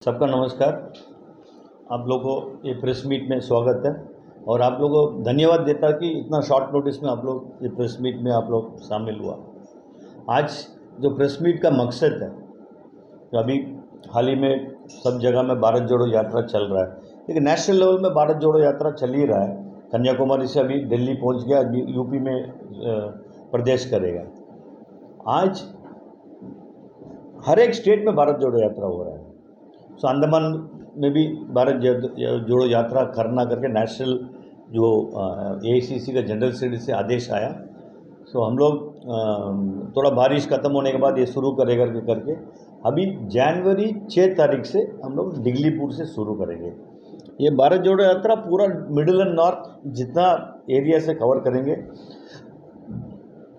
सबका नमस्कार। आप लोगों को ये प्रेस मीट में स्वागत है और आप लोगों को धन्यवाद देता कि इतना शॉर्ट नोटिस में आप लोग ये प्रेस मीट में आप लोग शामिल हुआ। आज जो प्रेस मीट का मकसद है, तो अभी हाल ही में सब जगह में भारत जोड़ो यात्रा चल रहा है, लेकिन नेशनल लेवल में भारत जोड़ो यात्रा चल ही रहा है। कन्याकुमारी से अभी दिल्ली पहुँच गया, यूपी में प्रदेश करेगा। आज हर एक स्टेट में भारत जोड़ो यात्रा हो रहा है। सो अंडमान में भी भारत जोड़ो यात्रा करना करके नेशनल जो AICC का जनरल सेक्रेटरी से आदेश आया। सो हम लोग थोड़ा बारिश ख़त्म होने के बाद ये शुरू करेगा करके अभी जनवरी 6 तारीख से हम लोग डिगलीपुर से शुरू करेंगे। ये भारत जोड़ो यात्रा पूरा मिडिल एंड नॉर्थ जितना एरिया से कवर करेंगे।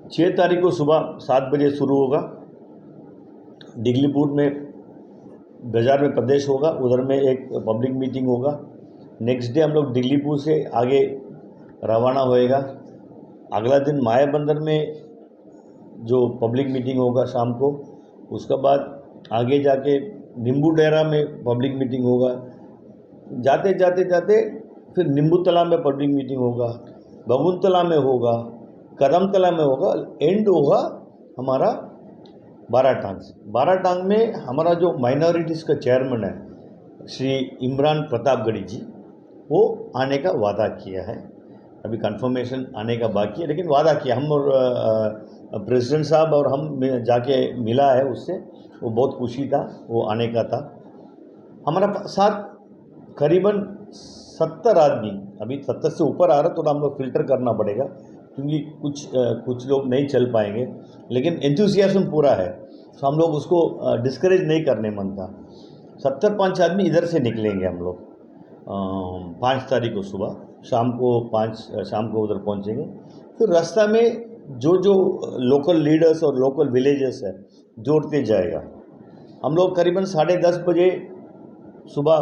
6 तारीख को सुबह 7 बजे शुरू होगा। डिगलीपुर में बाजार में प्रदेश होगा, उधर में एक पब्लिक मीटिंग होगा। नेक्स्ट डे हम लोग डिगलीपुर से आगे रवाना होएगा। अगला दिन मायाबंदर में जो पब्लिक मीटिंग होगा शाम को, उसके बाद आगे जाके नींबू डेरा में पब्लिक मीटिंग होगा। जाते जाते जाते फिर नींबूतला में पब्लिक मीटिंग होगा, बगुनतला में होगा, कदमतला में होगा, एंड होगा हमारा बाराटांग में हमारा जो माइनॉरिटीज़ का चेयरमैन है श्री इमरान प्रतापगढ़ी जी, वो आने का वादा किया है। अभी कंफर्मेशन आने का बाकी है, लेकिन वादा किया। हम और प्रेसिडेंट साहब और हम जाके मिला है उससे, वो बहुत खुशी था, वो आने का था। हमारा साथ करीबन 70 आदमी, अभी 70 से ऊपर आ रहा, तो हम लोग फिल्टर करना पड़ेगा क्योंकि कुछ लोग नहीं चल पाएंगे, लेकिन एंथुसियाज्म पूरा है। तो हम लोग उसको डिस्करेज नहीं करने मन था। 75 आदमी इधर से निकलेंगे हम लोग 5 तारीख को सुबह, शाम को उधर पहुंचेंगे। फिर रास्ता में जो लोकल लीडर्स और लोकल विलेजेस है जोड़ते जाएगा। हम लोग करीबन 10:30 बजे सुबह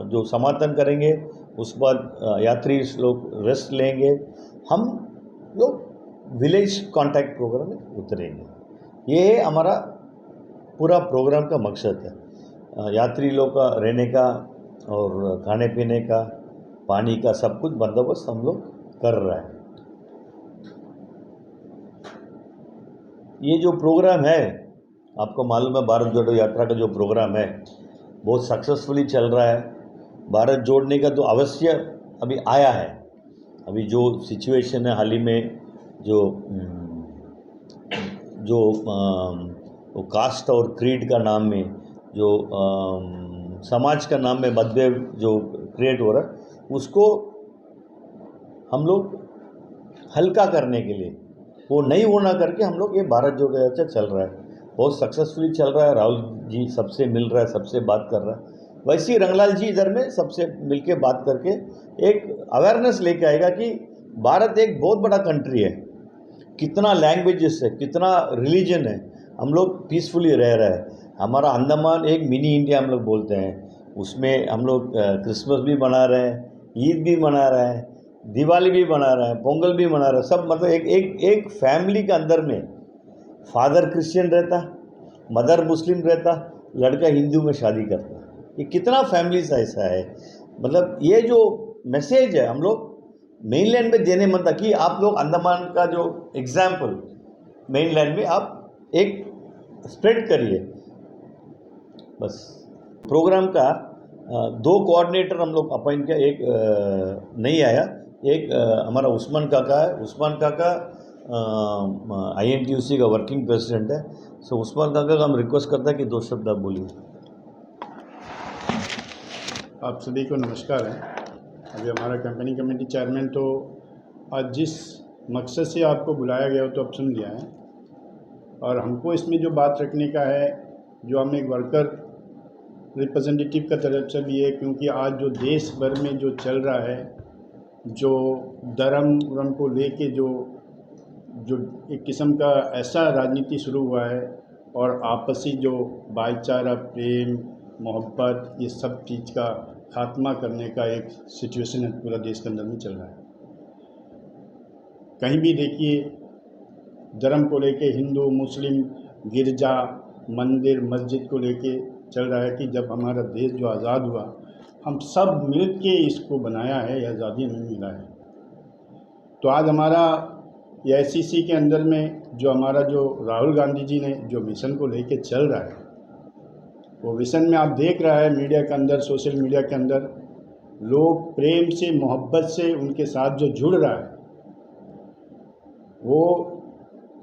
जो समापन करेंगे, उसके बाद यात्री लोग रेस्ट लेंगे। हम लोग विलेज कांटेक्ट प्रोग्राम में उतरेंगे। ये है हमारा पूरा प्रोग्राम का मकसद है। यात्री लोग का रहने का और खाने पीने का, पानी का सब कुछ बंदोबस्त हम लोग कर रहे हैं। ये जो प्रोग्राम है, आपको मालूम है, भारत जोड़ो यात्रा का जो प्रोग्राम है बहुत सक्सेसफुली चल रहा है। भारत जोड़ने का तो अवश्य अभी आया है। अभी जो सिचुएशन है हाल ही में, जो कास्ट और क्रीड का नाम में, जो समाज का नाम में मतभेद जो क्रिएट हो रहा है, उसको हम लोग हल्का करने के लिए, वो नहीं होना करके हम लोग ये भारत जोड़ो यात्रा चल रहा है। बहुत सक्सेसफुली चल रहा है। राहुल जी सबसे मिल रहा है, सबसे बात कर रहा है। वैसे ही रंगलाल जी इधर में सबसे मिलके बात करके एक अवेयरनेस लेके आएगा कि भारत एक बहुत बड़ा कंट्री है, कितना लैंग्वेजेस है, कितना रिलीजन है, हम लोग पीसफुली रह रहे हैं। हमारा अंडमान एक मिनी इंडिया हम लोग बोलते हैं, उसमें हम लोग क्रिसमस भी मना रहे हैं, ईद भी मना रहे हैं, दिवाली भी मना रहे हैं, पोंगल भी मना रहे हैं। सब मतलब एक फैमिली के अंदर में फादर क्रिश्चियन रहता, मदर मुस्लिम रहता, लड़का हिंदू में शादी करता। ये कितना फैमिलीज ऐसा है। मतलब ये जो मैसेज है हम लोग मेनलैंड में देने मन था कि आप लोग अंडमान का जो एग्जाम्पल मेनलैंड में आप एक स्प्रेड करिए। बस प्रोग्राम का 2 कोऑर्डिनेटर हम लोग अपॉइंट किया। एक नहीं आया, एक हमारा उस्मान काका है। उस्मान काका INTUC का वर्किंग प्रेसिडेंट है। सो उस्मान काका का हम रिक्वेस्ट करते हैं कि 2 शब्द आप बोलिए। आप सभी को नमस्कार है। अभी हमारा कंपनी कमेटी चेयरमैन तो आज जिस मकसद से आपको बुलाया गया हो तो आप सुन लिया है, और हमको इसमें जो बात रखने का है, जो हम एक वर्कर रिप्रेजेंटेटिव का तरफ से भी है, क्योंकि आज जो देश भर में जो चल रहा है, जो धर्म को लेके जो एक किस्म का ऐसा राजनीति शुरू हुआ है, और आपसी जो भाईचारा, प्रेम, मोहब्बत, ये सब चीज़ का खात्मा करने का एक सिचुएशन है पूरा देश के अंदर में चल रहा है। कहीं भी देखिए धर्म को लेके, हिंदू मुस्लिम, गिरजा, मंदिर, मस्जिद को लेके चल रहा है कि जब हमारा देश जो आज़ाद हुआ हम सब मिल के इसको बनाया है, ये आज़ादी हमें मिला है। तो आज हमारा AICC के अंदर में जो हमारा जो राहुल गांधी जी ने जो मिशन को लेके चल रहा है, वो मिशन में आप देख रहा है मीडिया के अंदर, सोशल मीडिया के अंदर लोग प्रेम से, मोहब्बत से उनके साथ जो जुड़ रहा है, वो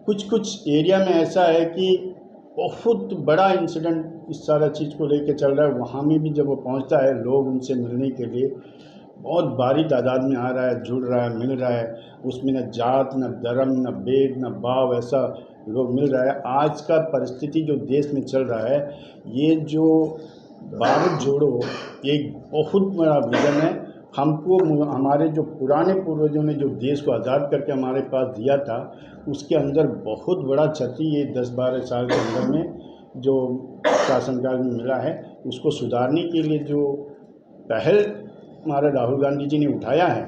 कुछ एरिया में ऐसा है कि बहुत बड़ा इंसिडेंट इस सारा चीज़ को लेके चल रहा है। वहाँ में भी जब वो पहुँचता है, लोग उनसे मिलने के लिए बहुत भारी तादाद में आ रहा है, जुड़ रहा है, मिल रहा है। उसमें न जात, न धर्म, न भेद, न भाव, ऐसा लोग मिल रहा है। आज का परिस्थिति जो देश में चल रहा है, ये जो भारत जोड़ो एक बहुत बड़ा विजन है। हमको हमारे जो पुराने पूर्वजों ने जो देश को आज़ाद करके हमारे पास दिया था, उसके अंदर बहुत बड़ा क्षति ये 10-12 साल के अंदर में जो शासनकाल में मिला है, उसको सुधारने के लिए जो पहल हमारे राहुल गांधी जी ने उठाया है,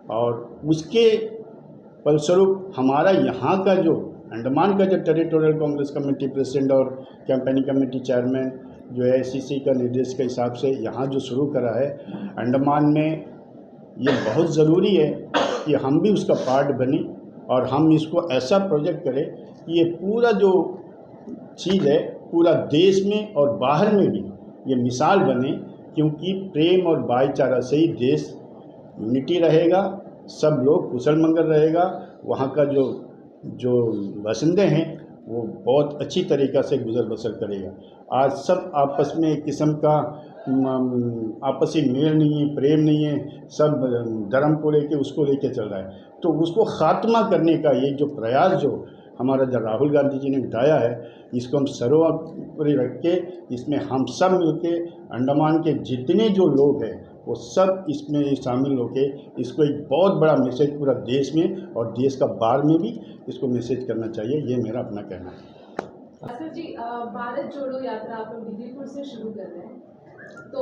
और उसके फलस्वरूप हमारा यहाँ का जो अंडमान का जो टेरिटोरियल कांग्रेस कमेटी प्रेसिडेंट और कैंपेनिंग कमेटी चेयरमैन जो AICC का निर्देश के हिसाब से यहाँ जो शुरू करा है अंडमान में, ये बहुत ज़रूरी है कि हम भी उसका पार्ट बने और हम इसको ऐसा प्रोजेक्ट करें कि ये पूरा जो चीज़ है पूरा देश में और बाहर में भी ये मिसाल बने, क्योंकि प्रेम और भाईचारा से ही देश यूनिटी रहेगा, सब लोग कुशल मंगल रहेगा। वहाँ का जो बाशिंदे हैं वो बहुत अच्छी तरीक़ा से गुजर बसर करेगा। आज सब आपस में एक किस्म का आपसी मेल नहीं है, प्रेम नहीं है, सब धर्म को लेके उसको लेके चल रहा है। तो उसको ख़ात्मा करने का ये जो प्रयास जो हमारा जो राहुल गांधी जी ने उठाया है, इसको हम सर्वोपरि रख के इसमें हम सब मिलके अंडमान के जितने जो लोग हैं वो सब इसमें शामिल होके इसको एक बहुत बड़ा मैसेज पूरा देश में और देश का बाहर में भी इसको मैसेज करना चाहिए। ये मेरा अपना कहना है। सर जी, भारत जोड़ो यात्रा आप लोग दिल्लीपुर से शुरू कर रहे हैं, तो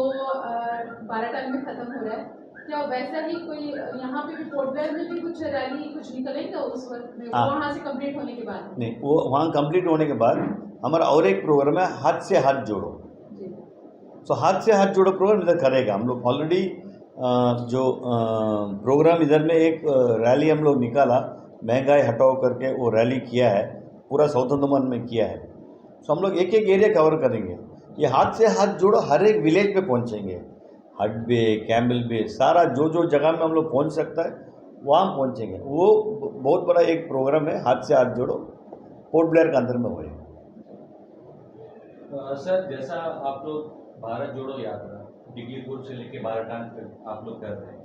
12 टाइम में ख़त्म हो रहा है। क्या वैसा ही कोई यहाँ पे भी पोर्ट ब्लेयर में भी कुछ रैली कुछ निकलेगा उस वक्त में, वहाँ से कंप्लीट होने के बाद? नहीं, वो वहाँ कंप्लीट होने के बाद हमारा और एक प्रोग्राम है हाथ से हाथ जोड़ो। तो हाथ से हाथ जोड़ो प्रोग्राम इधर करेगा। हम लोग ऑलरेडी जो प्रोग्राम इधर में एक रैली हम लोग निकाला, महंगाई हटाओ करके वो रैली किया है, पूरा साउथ अंडमान में किया है। तो हम लोग एक एक एरिया कवर करेंगे। ये हाथ से हाथ जोड़ो हर एक विलेज पे पहुंचेंगे, हट बे, कैमल बे, सारा जो जगह में हम लोग पहुंच सकता है वहाँ पहुंचेंगे। वो बहुत बड़ा एक प्रोग्राम है, हाथ से हाथ जोड़ो, पोर्ट ब्लेयर के अंदर में हुए। सर, जैसा आप लोग भारत जोड़ो यात्रा दिल्लीपुर से लेके बाराटांग तक आप लोग कर रहे हैं,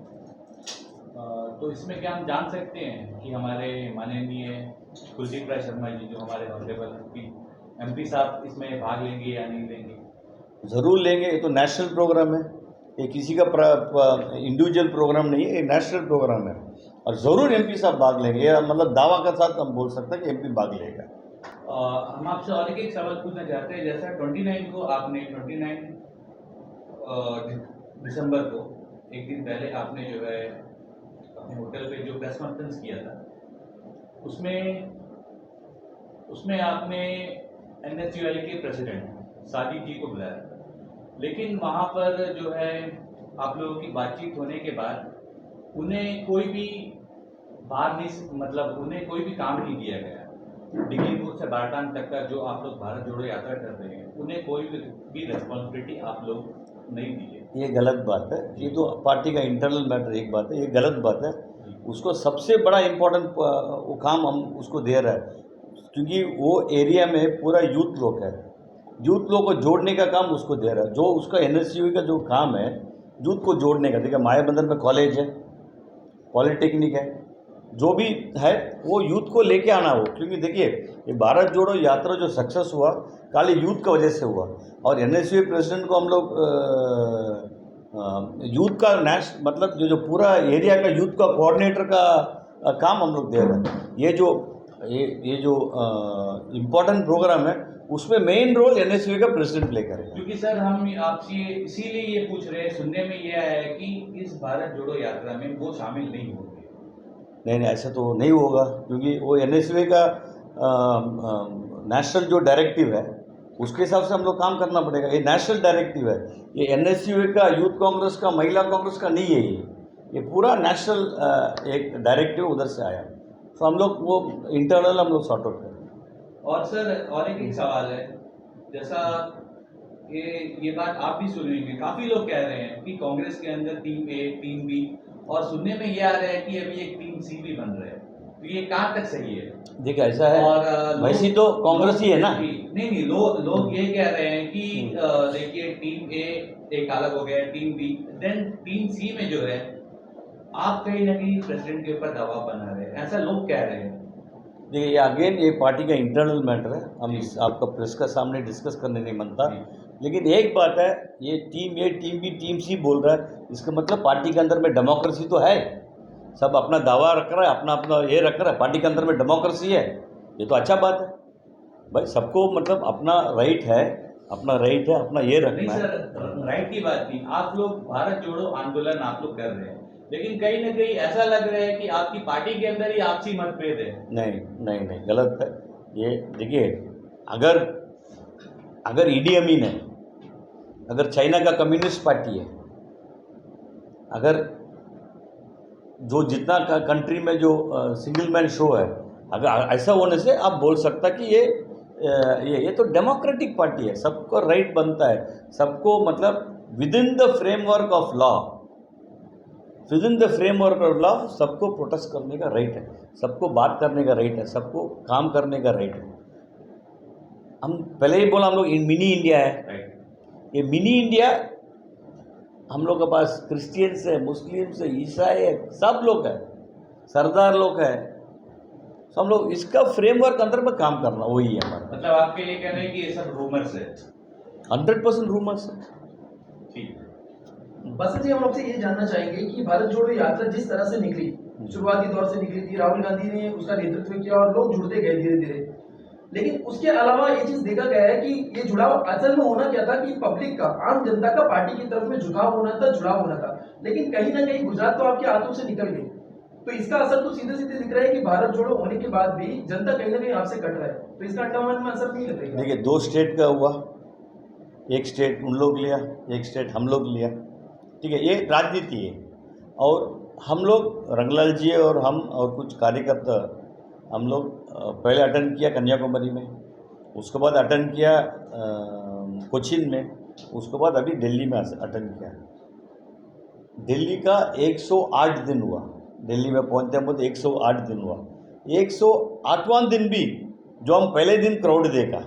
तो इसमें क्या हम जान सकते हैं कि हमारे माननीय कुलदीप राय शर्मा जी जो हमारे ऑनरेबल MP साहब इसमें भाग लेंगे या नहीं लेंगे? ज़रूर लेंगे। ये तो नेशनल प्रोग्राम है, ये किसी का इंडिविजुअल प्रोग्राम नहीं है, ये नेशनल प्रोग्राम है और ज़रूर MP साहब भाग लेंगे। ये मतलब दावा के साथ हम बोल सकते हैं कि MP भाग लेगा। हम आपसे और एक सवाल पूछना चाहते हैं। जैसा 29 को आपने 29 दिसंबर को एक दिन पहले आपने जो है अपने होटल पे जो प्रेस कॉन्फ्रेंस किया था, उसमें आपने NSUL के प्रेसिडेंट साजिद जी को बुलाया, लेकिन वहाँ पर जो है आप लोगों की बातचीत होने के बाद उन्हें कोई भी उन्हें कोई भी काम नहीं दिया गया। दिल्लीपुर से बाराटांग तक का जो आप लोग भारत जोड़ो यात्रा कर रहे हैं, उन्हें कोई भी रिस्पॉन्सिबिलिटी आप लोग नहीं दी है। ये गलत बात है। ये तो पार्टी का इंटरनल मैटर एक बात है, ये गलत बात है। उसको सबसे बड़ा इम्पोर्टेंट वो काम हम उसको दे रहे हैं, क्योंकि वो एरिया में पूरा यूथ लोग है, यूथ लोग को जोड़ने का काम उसको दे रहा है। जो उसका NSUL का जो काम है यूथ को जोड़ने का, देखिए मायाबंदर में कॉलेज है, पॉलिटेक्निक है, जो भी है वो यूथ को लेके आना हो। क्योंकि देखिए ये भारत जोड़ो यात्रा जो सक्सेस हुआ खाली यूथ का वजह से हुआ, और NSUL प्रेसिडेंट को हम लोग यूथ का मतलब जो पूरा एरिया का यूथ का कोऑर्डिनेटर का काम हम लोग दे रहे हैं। ये जो इम्पोर्टेंट प्रोग्राम है उसमें मेन रोल NSUL का प्रेसिडेंट प्ले करेगा। क्योंकि सर हम आपसे इसीलिए ये पूछ रहे हैं, सुनने में ये आया है कि इस भारत जोड़ो यात्रा में वो शामिल नहीं होंगे। नहीं, ऐसा तो नहीं होगा, क्योंकि वो NSUL का नेशनल जो डायरेक्टिव है उसके हिसाब से हम लोग काम करना पड़ेगा। ये नेशनल डायरेक्टिव है, ये NSUA का, यूथ कांग्रेस का, महिला कांग्रेस का नहीं है, ये पूरा नेशनल एक डायरेक्टिव उधर से आया। तो हम लोग वो इंटरनल हम लोग सॉर्ट आउट करें। और सर और एक सवाल है, जैसा ये बात आप भी सुनी होंगी, काफी लोग कह रहे हैं कि कांग्रेस के अंदर टीम A, टीम B, और सुनने में ये आ रहा है कि अभी एक टीम C भी बन रहा है, तो ये कहाँ तक सही है? देखिए ऐसा है, और वैसी तो कांग्रेस ही है ना। नहीं, लोग ये कह रहे हैं कि देखिए टीम A एक अलग हो गया, team B, then team C में जो है आप कहीं ना कहीं प्रेसिडेंट के ऊपर दबाव बना रहे हैं, ऐसा लोग कह रहे हैं। देखिए अगेन ये पार्टी का इंटरनल मैटर है, हम इस आपका प्रेस का सामने डिस्कस करने नहीं बनता। लेकिन एक बात है, ये team A, team B, team C बोल रहा है, इसका मतलब पार्टी के अंदर में डेमोक्रेसी तो है, सब अपना दावा रख रहा है, अपना अपना ये रख रहा है, पार्टी के अंदर में डेमोक्रेसी है, ये तो अच्छा बात है भाई। सबको मतलब अपना राइट है, अपना ये नहीं रखना है। सर, राइट की बात नहीं, आप लोग भारत जोड़ो आंदोलन आप लोग कर रहे हैं, लेकिन कहीं ना कहीं ऐसा लग रहा है कि आपकी पार्टी के अंदर ही आपसी मतभेद है। नहीं, गलत है ये। देखिए अगर ईडी अमीन है, अगर चाइना का कम्युनिस्ट पार्टी है, अगर जो जितना कंट्री में जो सिंगल मैन शो है, अगर ऐसा होने से आप बोल सकता कि ये तो डेमोक्रेटिक पार्टी है, सबको राइट बनता है, सबको मतलब with in the framework of law, सबको प्रोटेस्ट करने का राइट है, सबको बात करने का राइट है, सबको काम करने का राइट है। हम पहले ही बोला हम लोग मिनी इंडिया है, ये मिनी इंडिया हम लोग के पास क्रिश्चियंस है, मुस्लिम्स है, ईसाई है, सब लोग है, सरदार लोग है, तो हम लोग इसका फ्रेमवर्क अंदर में काम करना वही है हमारा। मतलब आपके ये कह रहे हैं कि ये सब रूमर्स है? 100% रूमर्स है। ठीक है। बस जी, हम आपसे ये जानना चाहेंगे कि भारत जोड़ो यात्रा जिस तरह से निकली, शुरुआती दौर से निकली थी, राहुल गांधी ने उसका नेतृत्व किया और लोग जुड़ते गए धीरे धीरे, लेकिन उसके अलावा ये चीज देखा गया है कि ये जुड़ाव असल में होना क्या था कि पब्लिक का, आम जनता का पार्टी की तरफ में झुकाव होना था, जुड़ाव होना था, लेकिन कहीं ना कहीं गुजरात तो आपके हाथों से निकल गई, तो इसका असर तो सीधे सीधे दिख रहा है कि भारत जोड़ो होने के बाद भी जनता कहीं ना कहीं आपसे कट रहा है, तो इसका अंडमान में असर नहीं लग रहा है। देखिए 2 स्टेट का हुआ, एक स्टेट उन लोग लिया, एक स्टेट हम लोग लिया, ठीक है, ये राजनीति है। और हम लोग रंगलाल जी और हम और कुछ कार्यकर्ता हम लोग पहले अटेंड किया कन्याकुमारी में, उसके बाद अटेंड किया कोचीन में, उसके बाद अभी दिल्ली में अटेंड किया। दिल्ली का 108 दिन हुआ, दिल्ली में पहुंचते पहुंचते 108 दिन हुआ। 108वां दिन भी जो हम पहले दिन क्राउड देखा,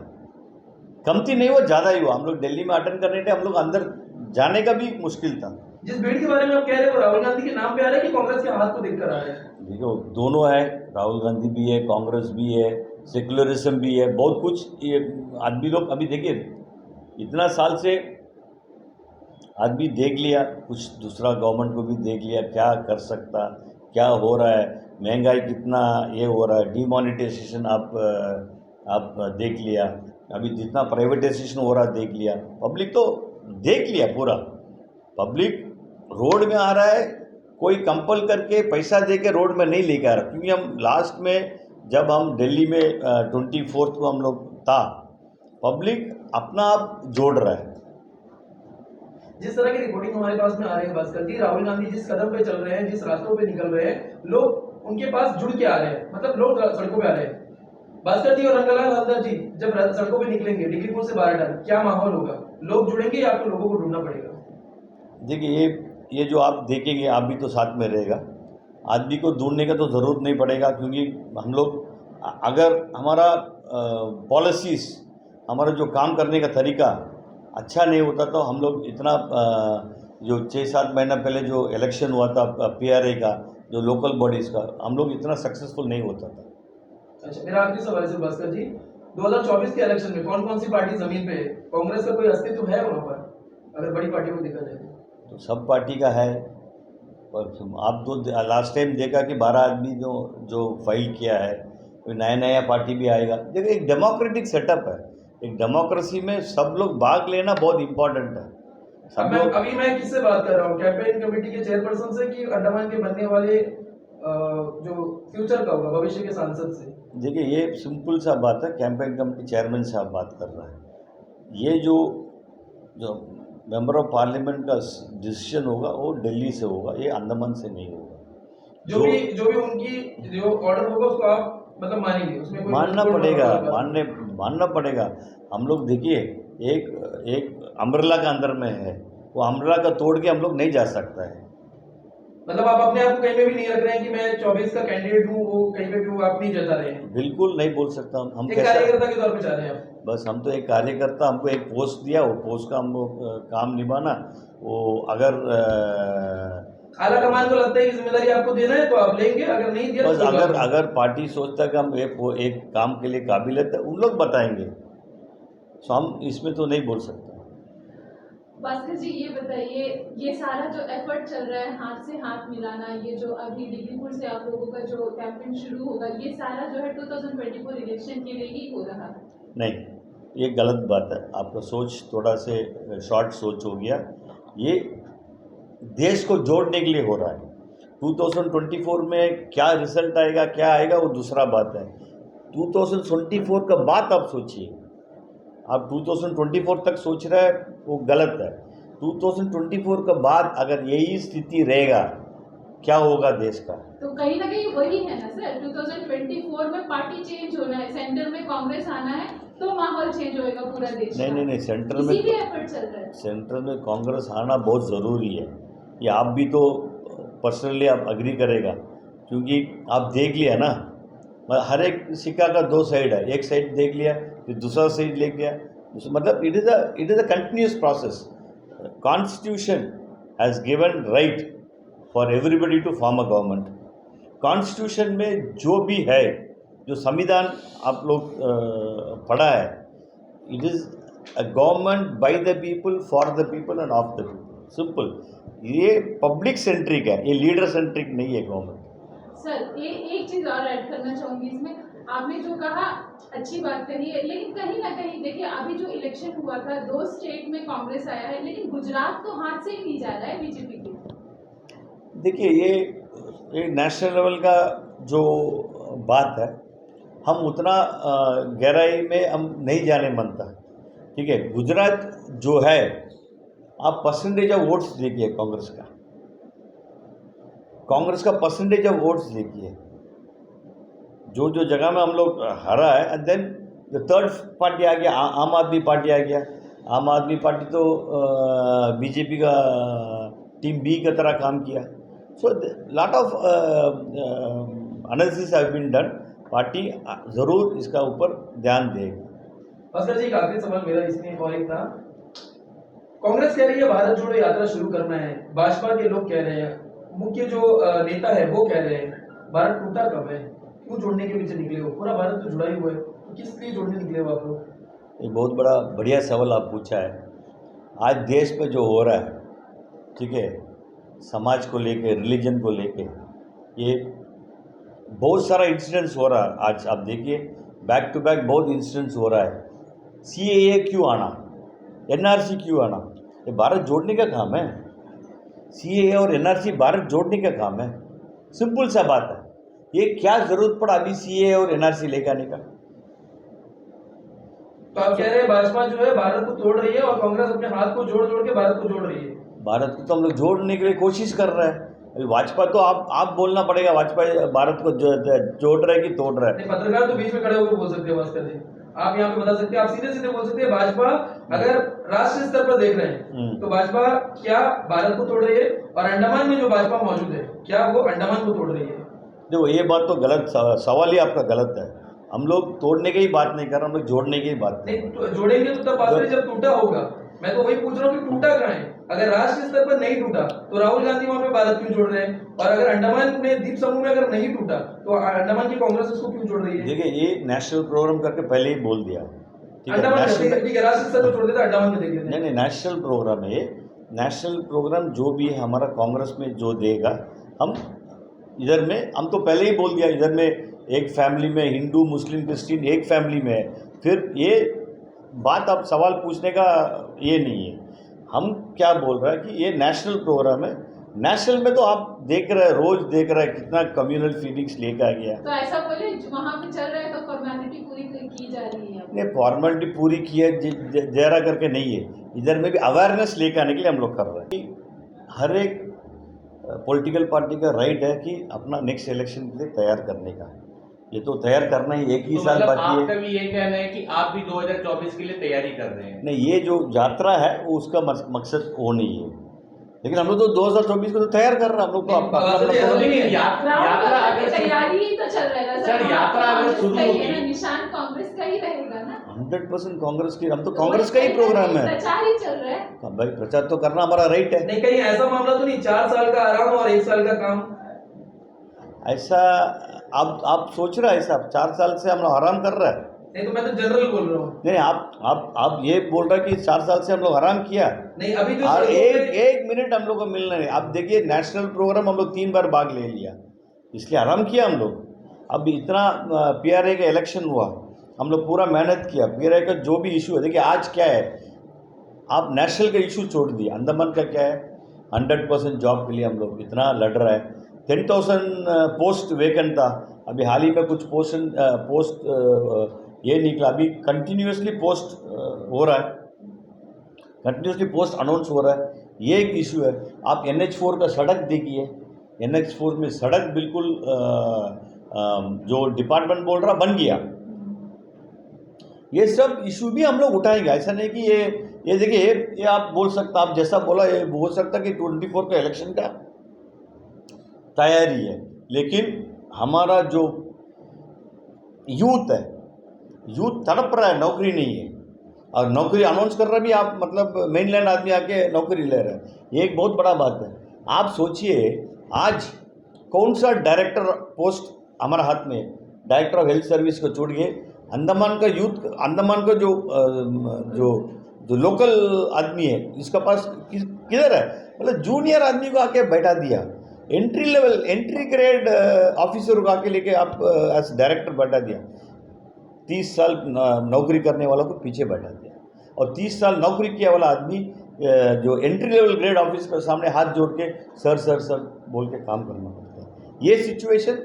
कमती नहीं हुआ, ज़्यादा ही हुआ। हम लोग दिल्ली में अटेंड करने थे, हम लोग अंदर जाने का भी मुश्किल था। जिस भीड़ के बारे में आप कह रहे हो राहुल गांधी के नाम पे आ रहा है कि कांग्रेस के हाथ को देखकर आ रहा है? देखो दोनों है, राहुल गांधी भी है, कांग्रेस भी है, सेक्युलरिज्म भी है, बहुत कुछ ये आदमी लोग। अभी देखिए इतना साल से आदमी देख लिया, कुछ दूसरा गवर्नमेंट को भी देख लिया क्या कर सकता, क्या हो रहा है, महंगाई कितना ये हो रहा है, डिमोनेटाइजेशन आप देख लिया, अभी जितना प्राइवेटाइजेशन हो रहा है देख लिया, पब्लिक तो देख लिया पूरा। पब्लिक रोड में आ रहा है, कोई कंपल करके पैसा दे के रोड में नहीं लेके आ रहा, क्योंकि हम लास्ट में जब हम दिल्ली में 24 को हम लोग था, पब्लिक अपना आप जोड़ रहा है। जिस तरह की रिपोर्टिंग हमारे पास में आ रही है भास्कर जी, राहुल गांधी जिस कदम पे चल रहे हैं, जिस रास्तों पे निकल रहे हैं, लोग उनके पास जुड़ के आ रहे हैं, मतलब लोग सड़कों पे आ रहे हैं। भास्कर जी और रंगलाल अंदर जी जब सड़कों पे निकलेंगे डिग्रीपुर से बाराटान, क्या माहौल होगा? लोग जुड़ेंगे या आपको लोगों को ढूंढना पड़ेगा? देखिए ये जो आप देखेंगे, आप भी तो साथ में रहेगा, आदमी को ढूंढने का तो ज़रूरत नहीं पड़ेगा, क्योंकि हम लोग अगर हमारा पॉलिसीज़, हमारा जो काम करने का तरीका अच्छा नहीं होता तो हम लोग इतना जो 6-7 महीना पहले जो इलेक्शन हुआ था PRA का, जो लोकल बॉडीज़ का, हम लोग इतना सक्सेसफुल नहीं होता था। अच्छा, मेरा आखिरी सवाल है भास्कर जी, 2024 के इलेक्शन में कौन कौन सी पार्टी जमीन पे है? कांग्रेस का कोई अस्तित्व है वहाँ पर, अगर बड़ी पार्टियों को देखा जाए तो सब पार्टी का है। पर आप तो लास्ट टाइम देखा कि 12 आदमी जो फाइल किया है, कोई नया पार्टी भी आएगा। देखिए एक डेमोक्रेटिक सेटअप है, एक डेमोक्रेसी में सब लोग भाग लेना बहुत इम्पोर्टेंट है। सब लोग अभी मैं किससे बात कर रहा हूँ, कैंपेन कमेटी के चेयरपर्सन से कि अंडमान के बनने वाले जो फ्यूचर का होगा भविष्य के सांसद से? देखिए ये सिंपल सा बात है, कैंपेन कमेटी चेयरमैन से आप बात कर रहे हैं, ये जो जो मेंबर ऑफ पार्लियामेंट का डिसीजन होगा वो दिल्ली से होगा, ये अंडमान से नहीं होगा। जो भी उनकी जो ऑर्डर होगा उसको आप मतलब मानेंगे, उसमें कोई मानना कोई पड़ेगा, मतलब मानना पड़ेगा। हम लोग देखिए एक अम्ब्रेला का अंदर में है, वो अम्ब्रेला का तोड़ के हम लोग नहीं जा सकता है। मतलब आप अपने आप को कहीं पे भी नहीं रख रहे हैं कि मैं 24 का कैंडिडेट हूँ, वो कहीं पे भी वो आप नहीं जता रहे हैं, बिल्कुल नहीं बोल सकता हम एक कैसा, कार्यकर्ता के तौर पे चाह रहे हैं आप। बस हम तो एक कार्यकर्ता, हमको एक पोस्ट दिया, वो पोस्ट का हमको काम निभाना। वो अगर आला कमान को लगता है कि जिम्मेदारी आपको देना है तो आप लेंगे, अगर नहीं दिया बस तो कोई बात नहीं। अगर पार्टी सोचता है कि हम एक काम के लिए काबिल है तो उन लोग बताएंगे, सो हम इसमें तो नहीं बोल सकते। भास्कर जी ये बताइए, ये सारा जो एफर्ट चल रहा है हाथ से हाथ मिलाना, ये जो अभी डिग्रीपुर से आप लोगों का जो कैंपेन शुरू होगा, ये सारा जो है 2024 इलेक्शन के लिए ही हो रहा है? नहीं, ये गलत बात है, आपका सोच थोड़ा से शॉर्ट सोच हो गया। ये देश को जोड़ने के लिए हो रहा है। 2024 में क्या रिजल्ट आएगा, क्या आएगा, वो दूसरा बात है। 2024 का बात आप सोचिए, आप 2024 तक सोच रहे हैं वो गलत है। 2024 के बाद अगर यही स्थिति रहेगा, क्या होगा देश का? तो कहीं ना कहीं वही है ना सर, 2024 में पार्टी चेंज होना है, सेंटर में कांग्रेस आना है, तो माहौल चेंज होएगा पूरा देश का। नहीं, सेंटर में इसीलिए एफर्ट चल रहा है। सेंटर में कांग्रेस आना बहुत ज़रूरी है। ये आप भी तो पर्सनली आप अग्री करेगा, क्योंकि आप देख लिया ना, हर एक सिक्का का दो साइड है। एक साइड देख लिया फिर दूसरा साइड ले गया, मतलब it is a continuous process. Constitution has given right for everybody to form a government. Constitution में जो भी है, जो संविधान आप लोग पढ़ा है, it is a government by the people, for the people end of the people, simple. ये पब्लिक सेंट्रिक है, ये लीडर सेंट्रिक नहीं है गवर्नमेंट। सर एक चीज और ऐड करना चाहूंगी इसमें, आपने जो कहा अच्छी बात कही है, लेकिन कहीं ना कहीं देखिए अभी जो इलेक्शन हुआ था 2 स्टेट में कांग्रेस आया है, लेकिन गुजरात तो हाथ से ही नहीं जा रहा है बीजेपी के। देखिए ये नेशनल लेवल का जो बात है, हम उतना गहराई में हम नहीं जाने मनता, ठीक है। गुजरात जो है, आप परसेंटेज ऑफ वोट्स देखिए कांग्रेस का परसेंटेज ऑफ वोट्स देखिए, जो जगह में हम लोग हारा है। And then the third party आ गया, आम आदमी पार्टी आ गया। आम आदमी पार्टी तो बीजेपी का टीम बी की तरह काम किया। So lot of analysis have been done. Party ज़रूर इसका ऊपर ध्यान देगी। भास्कर जी, एक आखिरी सवाल मेरा इसमें और एक था। कांग्रेस कह रही है भारत जोड़ो यात्रा शुरू करना है, भाजपा के लोग कह रहे हैं, मुख्य जो नेता है वो कह रहे हैं भारत टूटा कब है, क्यों जोड़ने के पीछे निकले हो? पूरा भारत तो जुड़ा ही हुआ है, तो किस लिए जोड़ने निकले हो आप लोग? एक बहुत बड़ा बढ़िया सवाल आप पूछा है। आज देश में जो हो रहा है, ठीक है, समाज को लेके, रिलीजन को लेके, ये बहुत सारा इंसिडेंट्स हो रहा है। आज आप देखिए बैक टू बैक बहुत इंसिडेंट्स हो रहा है। CAA क्यों आना, NRC क्यों आना, ये भारत जोड़ने का काम है। CAA और NRC भारत जोड़ने का काम है, सिंपल सा बात है। ये क्या ज़रूरत पड़ा अभी CAA और NRC लेकर आने का? तो आप कह रहे हैं भाजपा जो है भारत को तोड़ रही है और कांग्रेस अपने हाथ को जोड़ जोड़ के भारत को जोड़ रही है। भारत को तो हम लोग जोड़ने के लिए कोशिश कर रहे हैं। भाजपा तो आप बोलना पड़ेगा, भाजपा भारत को जोड़ रहा है कि तोड़ रहा है। नहीं, पत्रकार तो बीच में खड़े होकर बोल सकते हैं भास्कर जी, आप यहाँ पे बता सकते हैं, आप सीधे सीधे बोल सकते हैं। भाजपा अगर राष्ट्रीय स्तर पर देख रहे हैं तो भाजपा क्या भारत को तोड़ रही है, और अंडमान में जो भाजपा मौजूद है क्या वो अंडमान को तोड़ रही है? देखो ये बात तो गलत, सवाल ही आपका गलत है। हम लोग तोड़ने की ही बात नहीं कर रहे, हम लोग जोड़ने की ही बात कर रहे हैं। नहीं, तो जोड़ेंगे तो तब भास्कर जब टूटा होगा। मैं तो वही पूछ रहा हूँ कि टूटा कहाँ है? अगर राष्ट्रीय स्तर पर नहीं टूटा तो राहुल गांधी वहां पे भारत क्यों जोड़ रहे हैं, और अगर अंडमान में द्वीप समूह में अगर नहीं टूटा तो अंडमान की कांग्रेस उसको क्यों जोड़ रही है? देखिए ये नेशनल प्रोग्राम करके पहले ही बोल दिया, ठीक है। अंडमान नेशनल, ठीक है, राष्ट्रीय स्तर पर छोड़ देता, अंडमान में देख लेते हैं। नहीं, नेशनल प्रोग्राम है ये। नेशनल प्रोग्राम जो भी है हमारा कांग्रेस में जो देगा, हम इधर में, हम तो पहले ही बोल दिया, इधर में एक फैमिली में हिंदू मुस्लिम क्रिश्चियन एक फैमिली में है। फिर ये बात आप सवाल पूछने का ये नहीं है। हम क्या बोल रहे हैं कि ये नेशनल प्रोग्राम है, नेशनल में तो आप देख रहे हैं, रोज देख रहे हैं कितना कम्युनल फीलिंग्स लेकर आ गया। तो ऐसा बोले वहाँ पे चल रहा है तो फॉर्मेलिटी पूरी की जा रही है। ने फॉर्मेलिटी पूरी की है जरा करके नहीं है, इधर में भी अवेयरनेस लेकर आने के लिए हम लोग कर रहे हैं। हर एक पॉलिटिकल पार्टी का राइट है कि अपना नेक्स्ट इलेक्शन के लिए तैयार करने का। ये तो तैयार करना ही, एक ही तो साल मतलब बाकी आपका है। भी ये कहना है कि आप भी 2024 के लिए तैयारी कर रहे हैं? नहीं, ये जो यात्रा है वो उसका मकसद वो नहीं है, लेकिन हम लोग तो 2024 को तो तैयार कर रहे हैं। हम लोग तो यात्रा अगर तैयारी ही तो चल रहा है सर, यात्रा अगर शुरू होगी, निशान कांग्रेस का ही रहेगा ना। 100% कांग्रेस की, हम तो कांग्रेस का ही प्रोग्राम है। प्रचार ही चल रहा है भाई, प्रचार तो करना हमारा राइट है। नहीं, कहीं ऐसा मामला तो नहीं 4 साल का आराम और 1 साल का काम? ऐसा आप सोच रहे हैं ऐसा 4 साल से हम लोग आराम कर रहे हैं? नहीं, तो मैं तो जनरल बोल रहा हूँ। नहीं, आप ये बोल रहे हैं कि 4 साल से हम लोग आराम किया। नहीं, अभी जो और सड़कों पे- एक मिनट हम लोग को मिलना नहीं। आप देखिए, नेशनल प्रोग्राम हम लोग 3 बार भाग ले लिया, इसलिए आराम किया हम लोग। अब इतना PRA का इलेक्शन हुआ, हम लोग पूरा मेहनत किया। PRA का जो भी इशू है, देखिए आज क्या है, आप नेशनल का इशू छोड़ दिए, अंडमान का क्या है, 100% जॉब के लिए हम लोग इतना लड़ रहा है। 10,000 पोस्ट वेकेंट था, अभी हाल ही में कुछ पोस्ट ये निकला। अभी कंटिन्यूसली पोस्ट हो रहा है, कंटिन्यूसली पोस्ट अनाउंस हो रहा है। ये एक इशू है। आप NH4 का सड़क देखिए, NH4 में सड़क बिल्कुल जो डिपार्टमेंट बोल रहा बन गया। ये सब इशू भी हम लोग उठाएंगे। ऐसा नहीं कि ये देखिए, ये आप बोल सकते, आप जैसा बोला ये बोल सकता कि 24 का इलेक्शन का तैयारी है, लेकिन हमारा जो यूथ है, यूथ तड़प रहा है, नौकरी नहीं है। और नौकरी अनाउंस कर रहा भी, आप मतलब मेनलैंड आदमी आके नौकरी ले रहे हैं, ये एक बहुत बड़ा बात है। आप सोचिए, आज कौन सा डायरेक्टर पोस्ट हमारा हाथ में, डायरेक्टर ऑफ हेल्थ सर्विस को छोड़ के अंडमान का यूथ, अंडमान का जो लोकल आदमी है, इसका पास किधर है, मतलब जूनियर आदमी को आके बैठा दिया। Entry level, entry grade officer को आके लेके आप एज डायरेक्टर बैठा दिया। 30 साल नौकरी करने वाला को पीछे बैठा दिया, और 30 साल नौकरी किया वाला आदमी जो एंट्री लेवल ग्रेड ऑफिस के सामने हाथ जोड़ के सर बोल के काम करना पड़ता है। ये सिचुएशन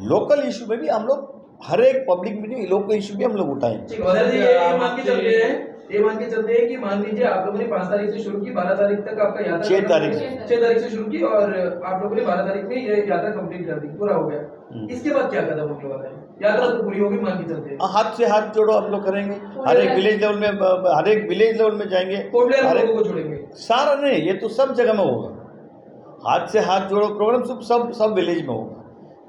लोकल इशू में भी हम लोग, हर एक पब्लिक मीटिंग लोकल इशू भी हम लोग उठाएंगे। ठीक है, सर, ये मान के चलते हैं कि मान लीजिए आप लोगों ने 5 तारीख से शुरू की, 12 तारीख तक आपका यात्रा 6 तारीख से 6 तारीख से शुरू की, और आप लोगों ने 12 तारीख में ये यात्रा कंप्लीट कर दी, पूरा हो गया। इसके बाद क्या कदम होने वाला है? यात्रा तो पूरी होगी, मान के चलते हैं। हाथ से हाथ जोड़ो हम लोग करेंगे, हर एक विलेज लेवल में जाएंगे, कोटलेर लोगों को छोड़ेंगे सारा नहीं, ये तो सब जगह में होगा। हाथ से हाथ जोड़ो प्रोग्राम सब विलेज में होगा।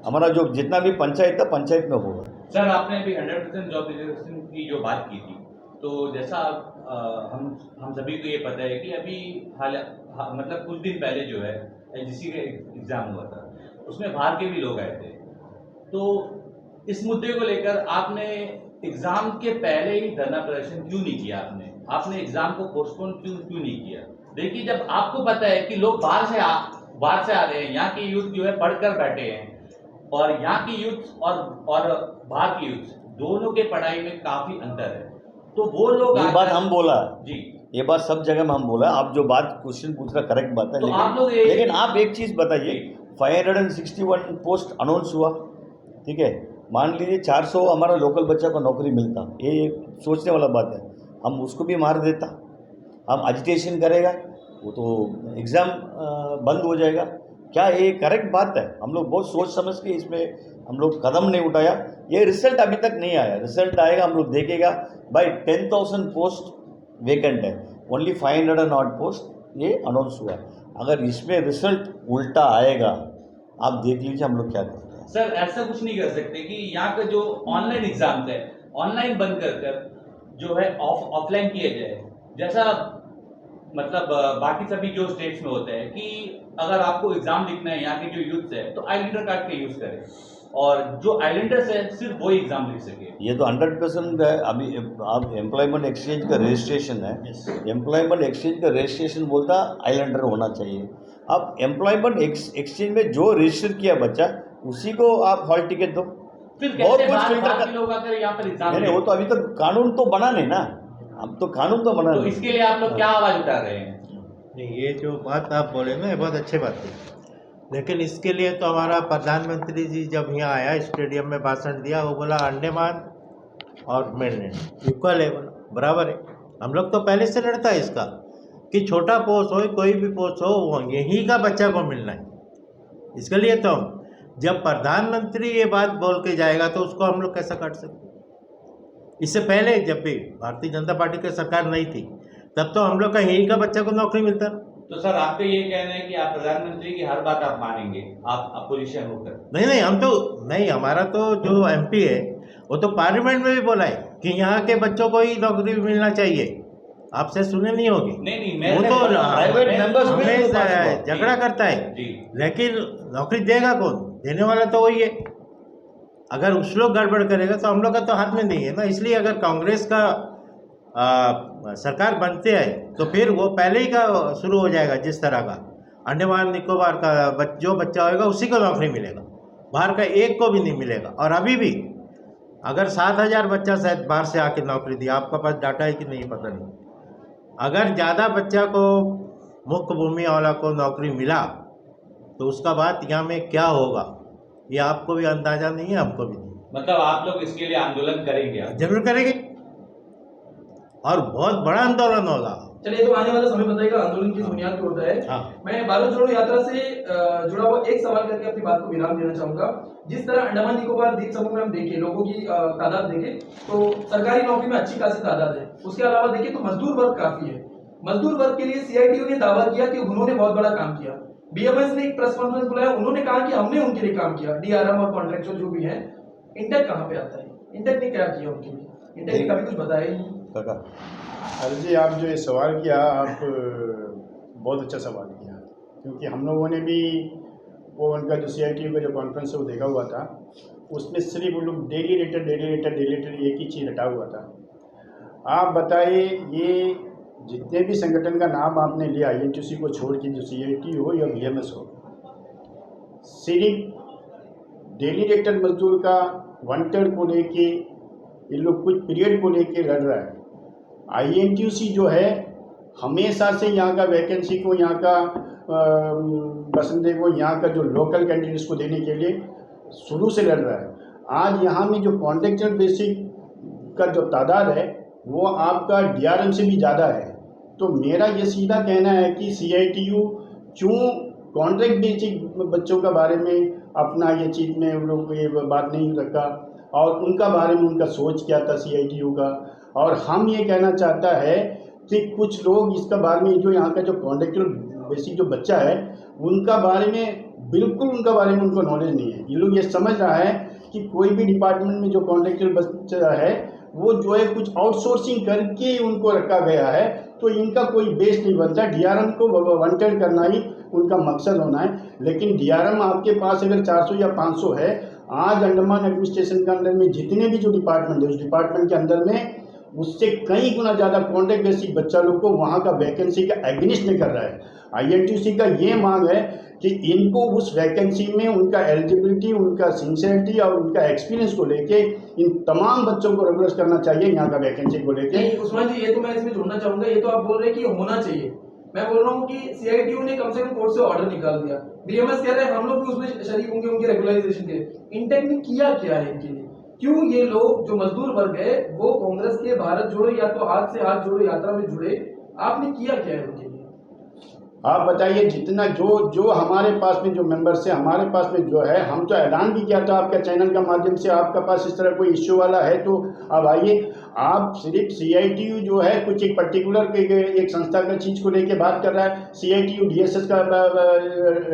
हमारा जो जितना भी पंचायत था, पंचायत में होगा। सर, आपने अभी 100% जॉब रिजर्वेशन की जो बात की थी, तो जैसा हम सभी को ये पता है कि अभी मतलब कुछ दिन पहले जो है LGC का एग्जाम हुआ था, उसमें बाहर के भी लोग आए थे। तो इस मुद्दे को लेकर आपने एग्जाम के पहले ही धरना प्रदर्शन क्यों नहीं किया? आपने एग्जाम को पोस्टपोन क्यों नहीं किया? देखिए, जब आपको पता है कि लोग बाहर से आ रहे हैं, यहाँ के यूथ जो है पढ़कर बैठे हैं, और यहाँ की यूथ और बाहर की यूथ दोनों के पढ़ाई में काफी अंतर है, तो वो लोग ये बात हम बोला जी, ये बात सब जगह में हम बोला। आप जो बात क्वेश्चन पूछ रहे करेक्ट बात है, तो आप लोग लेकिन आप एक चीज़ बताइए, 561 पोस्ट अनाउंस हुआ, ठीक है, मान लीजिए 400 हमारा लोकल बच्चा को नौकरी मिलता, ये सोचने वाला बात है। हम उसको भी मार देता, हम एजिटेशन करेगा, वो तो एग्ज़ाम बंद हो जाएगा। क्या ये करेक्ट बात है? हम लोग बहुत सोच समझ के इसमें हम लोग कदम नहीं उठाया। ये रिजल्ट अभी तक नहीं आया, रिजल्ट आएगा, हम लोग देखेगा। भाई 10,000 पोस्ट वेकेंट है, ओनली 500 ऑड पोस्ट ये अनाउंस हुआ। अगर इसमें रिजल्ट उल्टा आएगा, आप देख लीजिए हम लोग क्या करते हैं। सर, ऐसा कुछ नहीं कर सकते कि यहाँ का जो ऑनलाइन एग्जाम है, ऑनलाइन बंद कर जो है ऑफलाइन किया जाए, जैसा मतलब बाकी सभी जो स्टेट्स में होता है कि अगर आपको एग्जाम लिखना है यहाँ के जो यूथ है तो आइलैंडर कार्ड का यूज करें, और जो आइलैंडर्स है सिर्फ वही एग्जाम लिख सके। ये तो 100% है। अभी आप एम्प्लॉयमेंट एक्सचेंज का रजिस्ट्रेशन है, एम्प्लॉयमेंट एक्सचेंज का रजिस्ट्रेशन बोलता आइलैंडर होना चाहिए। अब एम्प्लॉयमेंट एक्सचेंज में जो रजिस्टर किया बच्चा, उसी को आप हॉल टिकट दो। फिर बहुत कैसे कुछ बाहर फिल्टर के लोग आकर यहाँ पर एग्जाम नहीं, वो तो अभी तक कानून तो बना नहीं ना, अब तो कानून तो बना तो नहीं। इसके लिए आप लोग क्या आवाज उठा रहे हैं? नहीं, ये जो बात आप बोले ना, ये बहुत अच्छी बात है, लेकिन इसके लिए तो हमारा प्रधानमंत्री जी जब यहाँ आया स्टेडियम में भाषण दिया, वो बोला अंडमान और मेनलैंड इक्वल है, बोला बराबर है। हम लोग तो पहले से लड़ता है इसका कि छोटा पोस्ट हो कोई भी पोस्ट हो वो यहीं का बच्चा को मिलना है। इसके लिए तो जब प्रधानमंत्री ये बात बोल के जाएगा तो उसको हम लोग कैसा काट सकते। इससे पहले जब भी भारतीय जनता पार्टी की सरकार नहीं थी तब तो हम लोग का यहीं का बच्चा को नौकरी मिलता। तो सर आपका ये कहना है कि आप प्रधानमंत्री की हर बात आप मानेंगे, आप अपोजिशन होकर? नहीं, हम तो नहीं, हमारा तो जो एमपी है वो तो पार्लियामेंट में भी बोला है कि यहाँ के बच्चों को ही नौकरी मिलना चाहिए। आपसे सुने नहीं होगी। नहीं, मैं वो तो प्राइवेट मेंबर्स हमें झगड़ा करता है जी, लेकिन नौकरी देगा कौन? देने वाला तो वही है। अगर उस लोग गड़बड़ करेगा तो हम लोग का तो हाथ में नहीं है ना। इसलिए अगर कांग्रेस का सरकार बनते है तो फिर वो पहले ही का शुरू हो जाएगा। जिस तरह का अंडमान निकोबार का जो बच्चा होगा उसी को नौकरी मिलेगा, बाहर का एक को भी नहीं मिलेगा। और अभी भी अगर 7,000 बच्चा शायद बाहर से आके नौकरी दिया, आपका पास डाटा है कि नहीं पता नहीं, अगर ज़्यादा बच्चा को मुख्य भूमि वाला को नौकरी मिला तो उसका बात यहाँ में क्या होगा ये आपको भी अंदाजा नहीं है, हमको भी नहीं। मतलब आप लोग इसके लिए आंदोलन करेंगे? जरूर करेंगे और बहुत बड़ा आंदोलन होगा। चलिए, तो आने वाला समय बताएगा आंदोलन किस बुनियाद पर होता है। हाँ। मैं भारत जोड़ो यात्रा से जुड़ा हुआ एक सवाल करके अपनी बात को विराम देना चाहूंगा। जिस तरह अंडमान निकोबार द्वीप समूह में हम देखें, लोगों की तादाद देखें तो सरकारी नौकरी में अच्छी खासी तादाद है। उसके अलावा देखें तो मजदूर वर्ग काफी है। मजदूर वर्ग के लिए सीआईटीयू ने दावा किया कि उन्होंने बहुत बड़ा काम किया। बीएमएस ने एक प्रेस कॉन्फ्रेंस बुलाया, उन्होंने कहा कि हमने उनके लिए काम किया। डीआरएम और कॉन्ट्रैक्चुअल जो भी है, इंटेक कहाँ पे आता है? इंटेक ने क्या किया उनके लिए? इंटेक ने कभी कुछ बताया ही नहीं। अरे जी, आप जो ये सवाल किया, आप बहुत अच्छा सवाल किया, क्योंकि हम लोगों ने भी वो उनका जो सीआईटीयू का जो कॉन्फ्रेंस है वो देखा हुआ था। उसमें सिर्फ वो लोग डेली रेटर एक ही चीज़ रटा हुआ था। आप बताइए, ये जितने भी संगठन का नाम आपने लिया, आईएनटीयूसी को छोड़ के, जो सीआईटीयू हो या बीएमएस हो, सिर्फ डेली रेटर मजदूर का 1/3 को लेके ये लोग कुछ पीरियड को लेके लड़ रहा है। आईएनटीयूसी जो है हमेशा से यहाँ का वैकेंसी को, यहाँ का बसंदे को, यहाँ का जो लोकल कैंडिडेट्स को देने के लिए शुरू से लड़ रहा है। आज यहाँ में जो कॉन्ट्रैक्चुअल बेसिक का जो तादाद है वो आपका डीआरएम से भी ज़्यादा है। तो मेरा ये सीधा कहना है कि सीआईटीयू क्यों कॉन्ट्रैक्ट बेसिक बच्चों का बारे में अपना ये चीज़ में उन लोग ये बात नहीं रखा, और उनका बारे में उनका सोच क्या था सीआईटीयू का। और हम ये कहना चाहता है कि कुछ लोग इसका बारे में, जो यहाँ का जो कॉन्ट्रैक्चुअल बेसिक जो बच्चा है उनका बारे में बिल्कुल, उनका बारे में उनको नॉलेज नहीं है। ये लोग ये समझ रहा है कि कोई भी डिपार्टमेंट में जो कॉन्ट्रैक्चुअल बच्चा है वो जो है कुछ आउटसोर्सिंग करके उनको रखा गया है, तो इनका कोई बेस नहीं बनता। डीआरएम को 1/3 करना ही उनका मकसद होना है। लेकिन डीआरएम आपके पास अगर 400 या 500 है, आज अंडमान एडमिनिस्ट्रेशन के अंदर में जितने भी जो डिपार्टमेंट है, उस डिपार्टमेंट के अंदर में उससे कई गुना ज़्यादा कॉन्ट्रैक्ट बेसिक बच्चा लोग को वहाँ का वैकेंसी का एग्निस्ट में कर रहा है। आईएनटीयूसी का ये मांग है कि इनको उस वैकेंसी में उनका एलिजिबिलिटी, उनका सिंसियरिटी और उनका एक्सपीरियंस को लेके इन तमाम बच्चों को रेगुलर करना चाहिए यहाँ का वैकेंसी को लेके। उस्मान जी, ये तो मैं इसमें जोड़ना चाहूंगा। ये तो आप बोल रहे हैं कि होना चाहिए, मैं बोल रहा हूँ कि सीआईटीयू ने कम से कम कोर्ट से ऑर्डर निकाल दिया। बीएमएस कह रहे हैं हम लोग भी उसमें शरीक होंगे उनके रेगुलराइजेशन के। इंटेक ने किया क्या है इनके लिए? क्यों ये लोग जो मजदूर वर्ग है वो कांग्रेस के भारत जोड़ो या तो हाथ से हाथ जोड़ो यात्रा में जुड़े? आपने किया क्या है उनके लिए? आप बताइए। जितना जो हमारे पास में जो मेंबर्स है, हमारे पास में जो है, हम तो ऐलान भी किया था आपके चैनल का माध्यम से, आपका पास इस तरह कोई इश्यू वाला है तो अब आइए। आप सिर्फ सीआईटीयू जो है कुछ एक पर्टिकुलर एक संस्था का चीज़ को लेके बात कर रहा है। सीआईटीयू डीएसएस का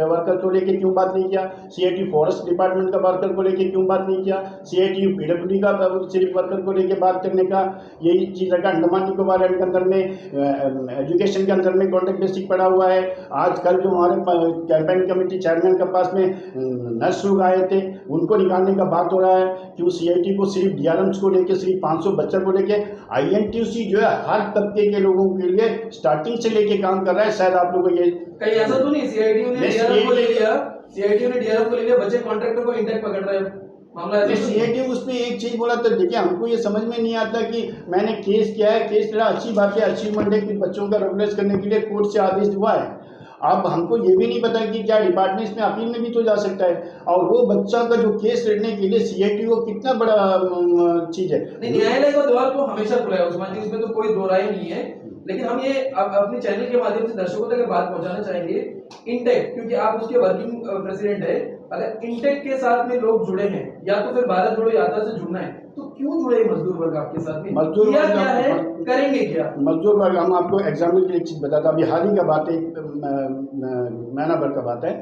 वर्कर को लेके क्यों बात नहीं किया? सीआईटीयू फॉरेस्ट डिपार्टमेंट का वर्कर को लेके क्यों बात नहीं किया? सीआईटीयू पीडब्ल्यूडी का सिर्फ वर्कर को लेके बात करने का यही चीज़ रखा। अंडमान निकोबार के अंदर में एजुकेशन के अंदर में कॉन्ट्रैक्ट बेसिक पड़ा हुआ है। आज कल जो हमारे कैंपेन कमेटी चेयरमैन के पास में नर्स लोग आए थे, उनको निकालने का बात हो रहा है कि सीआईटी को सिर्फ डीआरएम्स को लेके, सिर्फ 500 बच्चों को लेके। आईएनटीयूसी जो है हर तबके के लोगों के लिए स्टार्टिंग से लेके काम कर रहा है। शायद आप लोगों को ये कहीं ऐसा तो नहीं सीआईटीयू ने डीआरएम को ले लिया, सीआईटीयू ने डीआरएम को ले लिया, बच्चे कॉन्ट्रैक्टर को इंटेक पकड़ रहे हैं? मामला ऐसा तो नहीं है। सीआईडी उसमें एक चीज बोला, तो देखिए हमको ये समझ में नहीं आता कि मैंने केस किया है, केस लड़ा, अच्छी बात है, अचीवमेंट है कि बच्चों का रेगुलराइज करने के लिए कोर्ट से आदेश हुआ है। अब हमको ये भी नहीं पता कि क्या डिपार्टमेंट में अपील में भी तो जा सकता है, और वो बच्चा का जो केस लड़ने के लिए सीआईडी को कितना बड़ा चीज है। नहीं, न्यायालय का द्वार तो हमेशा खुला है उस्मान जी, उसमें तो कोई दो राय नहीं है। लेकिन हम ये अपने चैनल के माध्यम से दर्शकों तक बात पहुंचाना चाहेंगे, इंटेक, क्योंकि आप उसके वर्किंग प्रेसिडेंट है, अगर इंटेक के साथ में लोग जुड़े हैं या तो फिर भारत जोड़ो यात्रा से जुड़ना है तो क्यों जुड़े मजदूर वर्ग आपके साथ में? मजदूर किया वर्ग क्या है, करेंगे क्या? मजदूर वर्ग, हम आपको एग्जाम्पल के लिए एक चीज बताता, अभी हाल ही का बात है, महीना भर का बात है,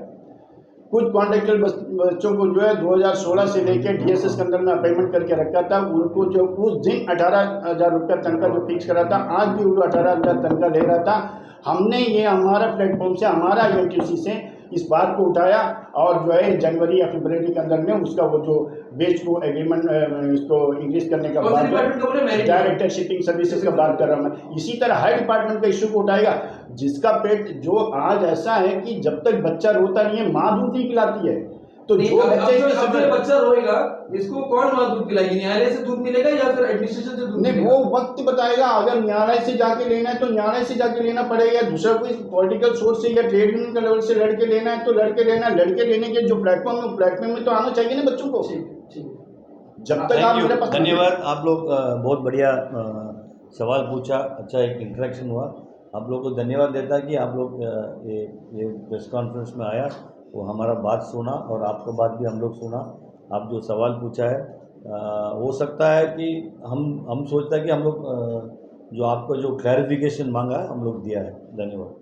कुछ कॉन्ट्रेक्टर बच्चों को जो है 2016 से लेकर डीएसएस के अंदर में अपॉइंटमेंट करके रखा था, उनको जो उस दिन 18,000 रुपया तनख्वाह जो फिक्स करा था, आज भी वो 18,000 तनख्वाह ले रहा था। हमने ये हमारा प्लेटफॉर्म से, हमारा यूटीसी से इस बात को उठाया, और जो है जनवरी या फरवरी के अंदर में उसका वो जो बेच को एग्रीमेंट इसको इंक्रीज करने का बात, डायरेक्टर शिपिंग सर्विसेज का बात कर रहा हूँ मैं। इसी तरह हर डिपार्टमेंट का इश्यू को उठाएगा, जिसका पेट जो आज ऐसा है कि जब तक बच्चा रोता नहीं है माँ दूध नहीं पिलाती है, तो जो बच्चा रोएगा इसको कौन माँ दूध पिलाएगी? न्यायालय से दूध मिलेगा या फिर एडमिनिस्ट्रेशन से दूध नहीं, मिलेगा? वो वक्त बताएगा। अगर न्यायालय से जाके लेना है तो न्यायालय से जाके लेना पड़ेगा, दूसरा कोई पॉलिटिकल सोर्स से या ट्रेड यूनियन के लेवल से लड़के लेना है तो लड़के लेना, लड़के लेने के जो प्लेटफॉर्म में तो आना चाहिए ना बच्चों को। जब तक आप मेरे पास, धन्यवाद। आप लोग बहुत बढ़िया सवाल पूछा, अच्छा एक इंटरेक्शन हुआ। आप लोग को धन्यवाद देता कि आप लोग ये प्रेस कॉन्फ्रेंस में आया, वो हमारा बात सुना और आपका बात भी हम लोग सुना। आप जो सवाल पूछा है, हो सकता है कि हम सोचता है कि हम लोग जो आपको जो क्लैरिफिकेशन मांगा है हम लोग दिया है। धन्यवाद।